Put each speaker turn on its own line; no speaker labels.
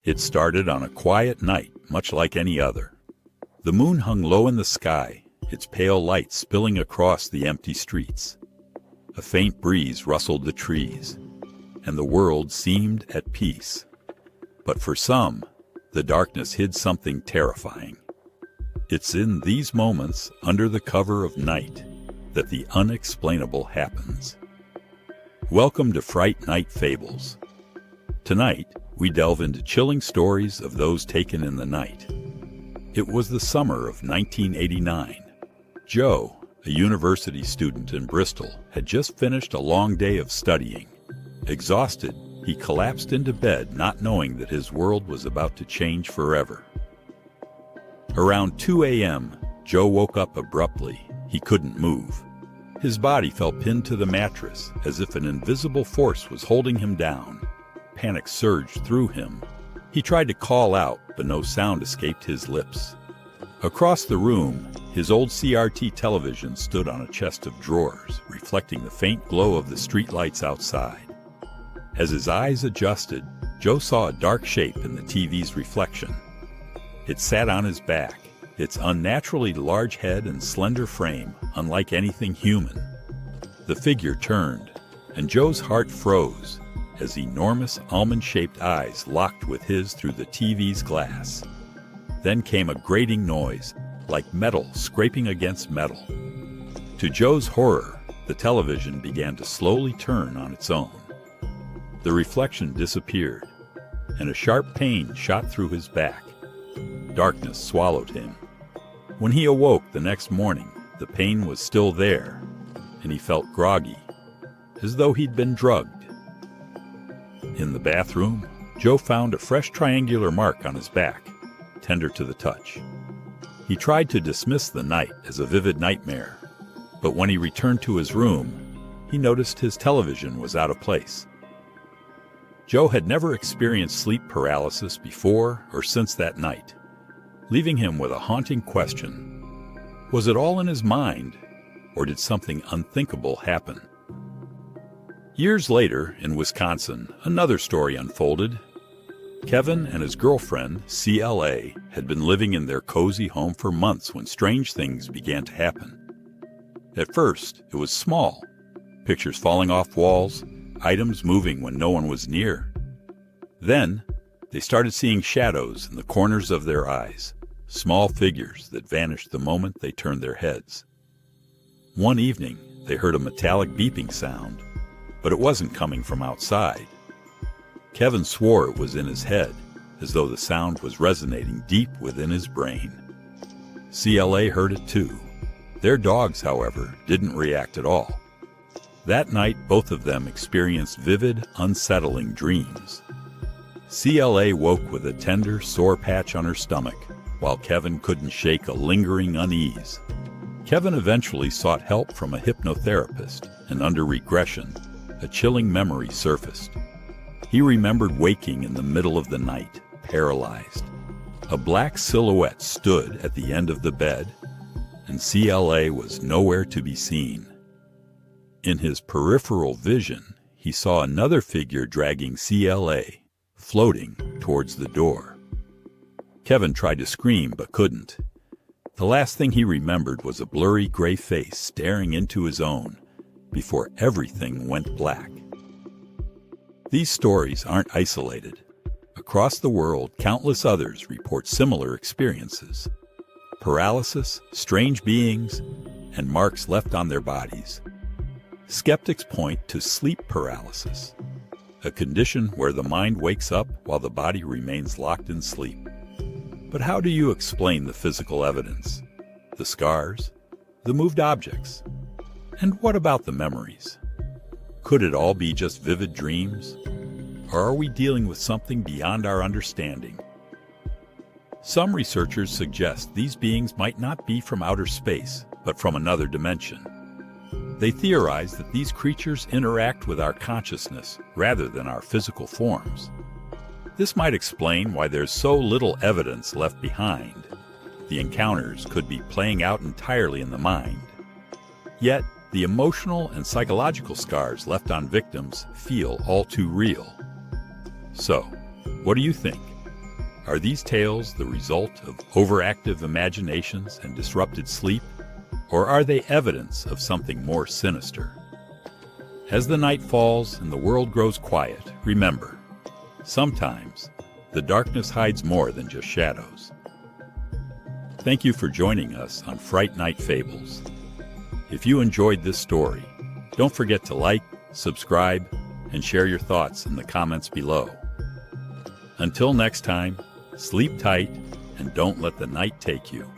It started on a quiet night, much like any other. The moon hung low in the sky, its pale light spilling across the empty streets. A faint breeze rustled the trees, and the world seemed at peace. But for some, the darkness hid something terrifying. It's in these moments, under the cover of night, that the unexplainable happens. Welcome to Fright Night Fables. Tonight, we delve into chilling stories of those taken in the night. It was the summer of 1989. Joe, a university student in Bristol, had just finished a long day of studying. Exhausted, he collapsed into bed, not knowing that his world was about to change forever. Around 2 a.m., Joe woke up abruptly. He couldn't move. His body felt pinned to the mattress, as if an invisible force was holding him down. Panic surged through him. He tried to call out, but no sound escaped his lips. Across the room, his old CRT television stood on a chest of drawers, reflecting the faint glow of the streetlights outside. As his eyes adjusted, Joe saw a dark shape in the TV's reflection. It sat on his back, its unnaturally large head and slender frame unlike anything human. The figure turned, and Joe's heart froze as enormous almond-shaped eyes locked with his through the TV's glass. Then came a grating noise, like metal scraping against metal. To Joe's horror, the television began to slowly turn on its own. The reflection disappeared, and a sharp pain shot through his back. Darkness swallowed him. When he awoke the next morning, the pain was still there, and he felt groggy, as though he'd been drugged. In the bathroom, Joe found a fresh triangular mark on his back, tender to the touch. He tried to dismiss the night as a vivid nightmare, but when he returned to his room, he noticed his television was out of place. Joe had never experienced sleep paralysis before or since that night, leaving him with a haunting question. Was it all in his mind, or did something unthinkable happen? Years later, in Wisconsin, another story unfolded. Kevin and his girlfriend, CLA, had been living in their cozy home for months when strange things began to happen. At first, it was small. Pictures falling off walls, items moving when no one was near. Then, they started seeing shadows in the corners of their eyes, small figures that vanished the moment they turned their heads. One evening, they heard a metallic beeping sound, but it wasn't coming from outside. Kevin swore it was in his head, as though the sound was resonating deep within his brain. CLA heard it too. Their dogs, however, didn't react at all. That night, both of them experienced vivid, unsettling dreams. CLA woke with a tender, sore patch on her stomach, while Kevin couldn't shake a lingering unease. Kevin eventually sought help from a hypnotherapist, and under regression, a chilling memory surfaced. He remembered waking in the middle of the night, paralyzed. A black silhouette stood at the end of the bed, and CLA was nowhere to be seen. In his peripheral vision, he saw another figure dragging CLA, floating towards the door. Kevin tried to scream but couldn't. The last thing he remembered was a blurry gray face staring into his own, before everything went black. These stories aren't isolated. Across the world, countless others report similar experiences. Paralysis, strange beings, and marks left on their bodies. Skeptics point to sleep paralysis, a condition where the mind wakes up while the body remains locked in sleep. But how do you explain the physical evidence? The scars? The moved objects? And what about the memories? Could it all be just vivid dreams? Or are we dealing with something beyond our understanding? Some researchers suggest these beings might not be from outer space, but from another dimension. They theorize that these creatures interact with our consciousness rather than our physical forms. This might explain why there's so little evidence left behind. The encounters could be playing out entirely in the mind. Yet, the emotional and psychological scars left on victims feel all too real. So, what do you think? Are these tales the result of overactive imaginations and disrupted sleep, or are they evidence of something more sinister? As the night falls and the world grows quiet, remember, sometimes the darkness hides more than just shadows. Thank you for joining us on Fright Night Fables. If you enjoyed this story, don't forget to like, subscribe, and share your thoughts in the comments below. Until next time, sleep tight and don't let the night take you.